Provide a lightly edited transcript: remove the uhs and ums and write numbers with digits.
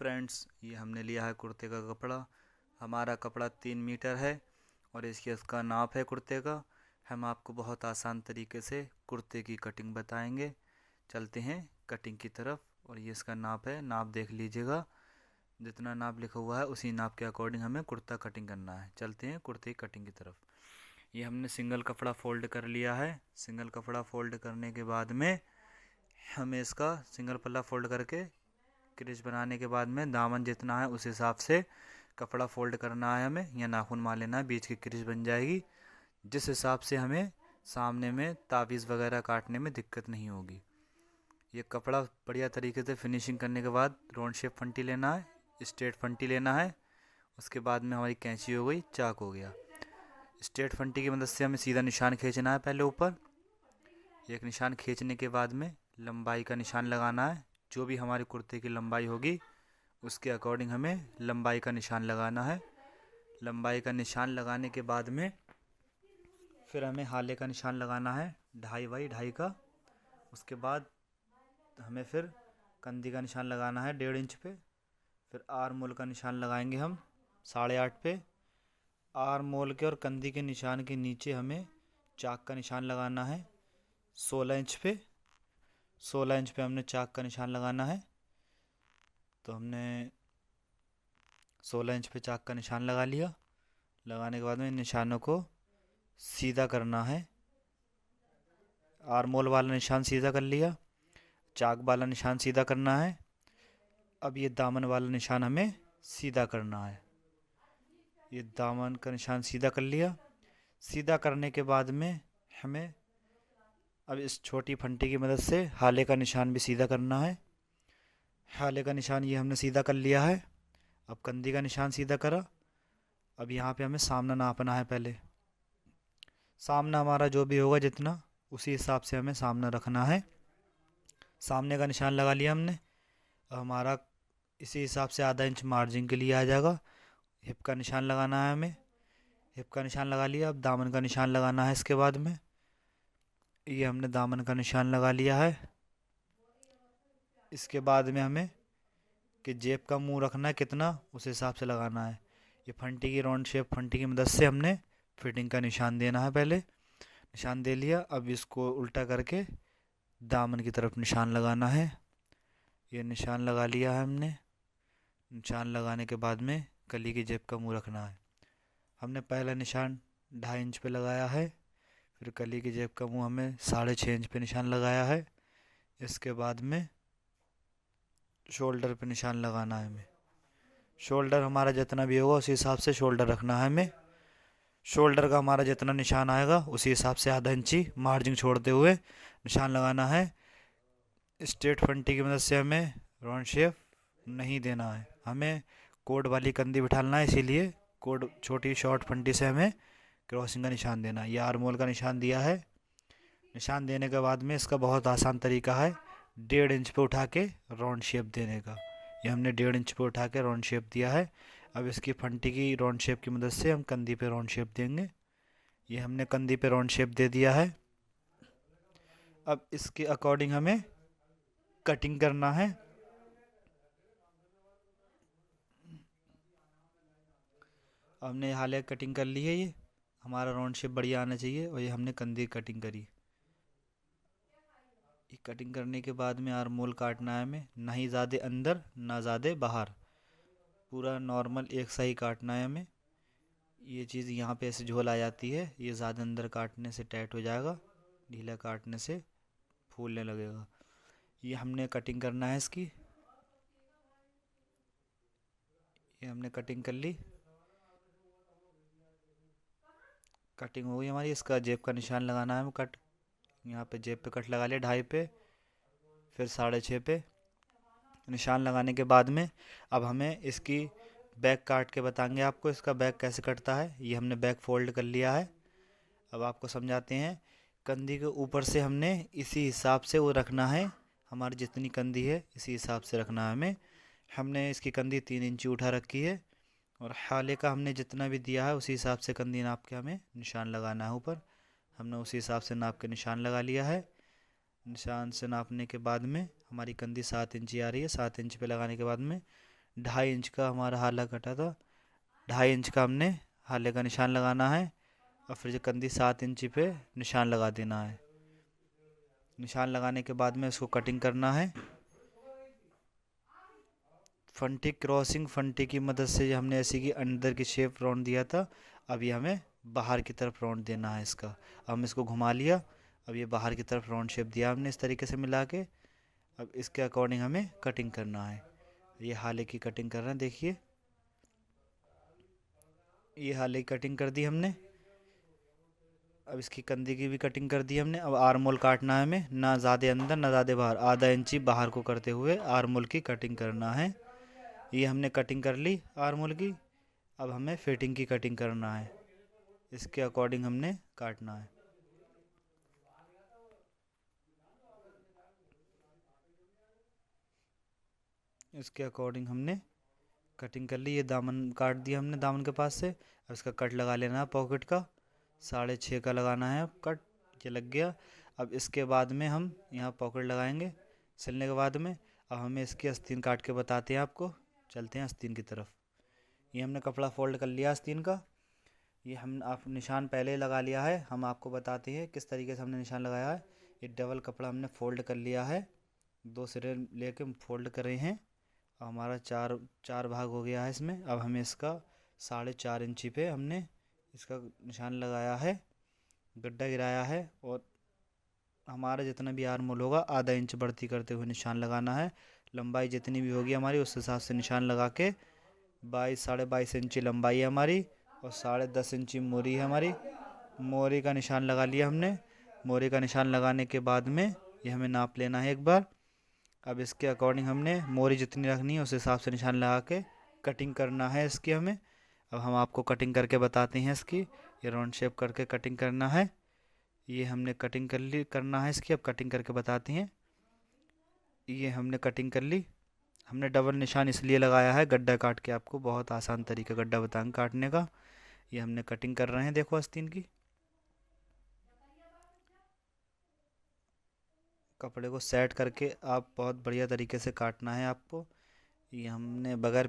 Friends, ये हमने लिया है कुर्ते का कपड़ा। हमारा कपड़ा 3 मीटर है और इसका नाप है कुर्ते का। हम आपको बहुत आसान तरीके से कुर्ते की कटिंग बताएंगे। चलते हैं कटिंग की तरफ। और ये इसका नाप है, नाप देख लीजिएगा। जितना नाप लिखा हुआ है उसी नाप के अकॉर्डिंग हमें कुर्ता कटिंग करना है। चलते हैं कुर्ते की कटिंग की तरफ। ये हमने सिंगल कपड़ा फोल्ड कर लिया है। सिंगल कपड़ा फोल्ड करने के बाद में हमें इसका सिंगल पल्ला फोल्ड करके क्रिच बनाने के बाद में दामन जितना है उस हिसाब से कपड़ा फोल्ड करना है हमें, या नाखून मार लेना है, बीच की क्रिच बन जाएगी। जिस हिसाब से हमें सामने में तावीज़ वगैरह काटने में दिक्कत नहीं होगी। ये कपड़ा बढ़िया तरीके से फिनिशिंग करने के बाद राउंड शेप फंटी लेना है, स्ट्रेट फंटी लेना है। उसके बाद में हमारी कैंची हो गई, चाक हो गया। स्ट्रेट फंटी की मदद से हमें सीधा निशान खींचना है। पहले ऊपर एक निशान खींचने के बाद में लंबाई का निशान लगाना है। जो भी हमारे कुर्ते की लंबाई होगी उसके अकॉर्डिंग हमें लंबाई का निशान लगाना है। लंबाई का निशान लगाने के बाद में फिर हमें हाले का निशान लगाना है, 2.5 बाई 2.5 का। उसके बाद हमें फिर कंधी का निशान लगाना है 1.5 इंच पे। फिर आर्म मोल का निशान लगाएंगे हम 8.5 पे। आर्म मोल के और कंधी के निशान के नीचे हमें चाक का निशान लगाना है 16 इंच पे। 16 इंच पे हमने चाक का निशान लगाना है। तो हमने 16 इंच पे चाक का निशान लगा लिया। लगाने के बाद में इन निशानों को सीधा करना है। आर्म होल वाला निशान सीधा कर लिया, चाक वाला निशान सीधा करना है। अब ये दामन वाला निशान हमें सीधा करना है। ये दामन का निशान सीधा कर लिया। सीधा करने के बाद में हमें अब इस छोटी फंटी की मदद से हाले का निशान भी सीधा करना है। हाले का निशान ये हमने सीधा कर लिया है। अब कंधी का निशान सीधा करा। अब यहाँ पे हमें सामना नापना है। पहले सामना हमारा जो भी होगा जितना, उसी हिसाब से हमें सामना रखना है। सामने का निशान लगा लिया हमने। अब हमारा इसी हिसाब से आधा इंच मार्जिन के लिए आ जाएगा। हिप का निशान लगाना है हमें। हिप का निशान लगा लिया। अब दामन का निशान लगाना है इसके बाद में। ये हमने दामन का निशान लगा लिया है। इसके बाद में हमें कि जेब का मुंह रखना है कितना, उस हिसाब से लगाना है। ये फंटी की राउंड शेप फंटी की मदद से हमने फिटिंग का निशान देना है। पहले निशान दे लिया। अब इसको उल्टा करके दामन की तरफ निशान लगाना है। ये निशान लगा लिया है हमने। निशान लगाने के बाद में कली की जेब का मुंह रखना है। हमने पहला निशान 2.5 इंच पे लगाया है। फिर कली की जेब का मुंह हमें 6.5 इंच पे निशान लगाया है। इसके बाद में शोल्डर पे निशान लगाना है हमें। शोल्डर हमारा जितना भी होगा उसी हिसाब से शोल्डर रखना है हमें। शोल्डर का हमारा जितना निशान आएगा उसी हिसाब से आधा इंची मार्जिन छोड़ते हुए निशान लगाना है। स्ट्रेट फंटी की मदद से हमें राउंड शेप नहीं देना है। हमें कोड वाली कंधी बिठाना है, इसीलिए कोड छोटी शॉर्ट फंटी से हमें क्रॉसिंग का निशान देना है। ये आर्म होल का निशान दिया है। निशान देने के बाद में इसका बहुत आसान तरीका है 1.5 इंच पे उठा के राउंड शेप देने का। ये हमने 1.5 इंच पे उठा के राउंड शेप दिया है। अब इसकी फंटी की राउंड शेप की मदद से हम कंधी पे राउंड शेप देंगे। ये हमने कंधी पे राउंड शेप दे दिया है। अब इसके अकॉर्डिंग हमें कटिंग करना है। हमने हाले कटिंग कर ली है। ये हमारा राउंड शेप बढ़िया आना चाहिए। और ये हमने कंधी कटिंग करी। ये कटिंग करने के बाद में आर्म होल काटना है हमें, ना ही ज़्यादा अंदर ना ज़्यादा बाहर, पूरा नॉर्मल एक सही काटना है हमें। ये चीज़ यहाँ पे ऐसे झोल आ जाती है, ये ज़्यादा अंदर काटने से टाइट हो जाएगा, ढीला काटने से फूलने लगेगा। ये हमने कटिंग करना है इसकी। ये हमने कटिंग कर ली। कटिंग हो गई हमारी। इसका जेब का निशान लगाना है हमें कट। यहाँ पे जेब पे कट लगा लिया 2.5 पे, फिर 6.5 पे। निशान लगाने के बाद में अब हमें इसकी बैक काट के बताएंगे आपको इसका बैक कैसे कटता है। ये हमने बैक फोल्ड कर लिया है। अब आपको समझाते हैं। कंधी के ऊपर से हमने इसी हिसाब से वो रखना है। हमारी जितनी कंधी है इसी हिसाब से रखना है हमें। हमने इसकी कंधी 3 इंची उठा रखी है। और हाले का हमने जितना भी दिया है उसी हिसाब से कंधी नाप के हमें निशान लगाना है ऊपर। हमने उसी हिसाब से नाप के निशान लगा लिया है। निशान से नापने के बाद में हमारी कंधी 7 इंची आ रही है। 7 इंच पे लगाने के बाद में 2.5 इंच का हमारा हाला कटा था, 2.5 इंच का हमने हाले का निशान लगाना है। और फिर जो कंधी 7 इंची पे निशान लगा देना है। निशान लगाने के बाद में इसको कटिंग करना है। फंटी क्रॉसिंग फंटी की मदद से जो हमने ऐसी कि अंदर की शेप राउंड दिया था, अब ये हमें बाहर की तरफ राउंड देना है इसका। अब हम इसको घुमा लिया, अब ये बाहर की तरफ राउंड शेप दिया हमने इस तरीके से मिला के। अब इसके अकॉर्डिंग हमें कटिंग करना है। ये हाले की कटिंग कर रहे हैं, देखिए ये हाले की कटिंग कर दी हमने। अब इसकी कंधी की भी कटिंग कर दी हमने। अब आर्म होल काटना है हमें, ना ज़्यादा अंदर ना ज़्यादा बाहर, आधा इंची बाहर को करते हुए आर्म होल की कटिंग करना है। ये हमने कटिंग कर ली आर्म होल की। अब हमें फिटिंग की कटिंग करना है, इसके अकॉर्डिंग हमने काटना है। इसके अकॉर्डिंग हमने कटिंग कर ली। ये दामन काट दिया हमने दामन के पास से। अब इसका कट लगा लेना है पॉकेट का, 6.5 का लगाना है अब कट। ये लग गया। अब इसके बाद में हम यहाँ पॉकेट लगाएंगे सिलने के बाद में। अब हमें इसकी आस्तीन काट के बताते हैं आपको। चलते हैं आस्तीन की तरफ। ये हमने कपड़ा फोल्ड कर लिया आस्तीन का। ये हम आप निशान पहले ही लगा लिया है। हम आपको बताते हैं किस तरीके से हमने निशान लगाया है। ये डबल कपड़ा हमने फोल्ड कर लिया है, 2 सिरे लेके फोल्ड कर रहे हैं। अब हमारा चार भाग हो गया है इसमें। अब हमें इसका 4.5 इंची पे हमने इसका निशान लगाया है, गड्ढा गिराया है। और हमारा जितना भी आर्म होल होगा आधा इंच बढ़ती करते हुए निशान लगाना है। लंबाई जितनी भी होगी हमारी उस हिसाब से निशान लगा के 22.5 इंची लंबाई है हमारी और 10.5 इंची मोरी है हमारी। मोरी का निशान लगा लिया हमने। मोरी का निशान लगाने के बाद में ये हमें नाप लेना है एक बार। अब इसके अकॉर्डिंग हमने मोरी जितनी रखनी है उस हिसाब से निशान लगा के कटिंग करना है इसकी हमें। अब हम आपको कटिंग करके बताते हैं इसकी। ये राउंड शेप करके कटिंग करना है। ये हमने कटिंग कर ली करना है इसकी। अब कटिंग करके बताते हैं। ये हमने कटिंग कर ली। हमने डबल निशान इसलिए लगाया है गड्ढा काट के, आपको बहुत आसान तरीका गड्ढा बताएंगे काटने का। ये हमने कटिंग कर रहे हैं, देखो आस्तीन की। कपड़े को सेट करके आप बहुत बढ़िया तरीके से काटना है आपको। ये हमने बगैर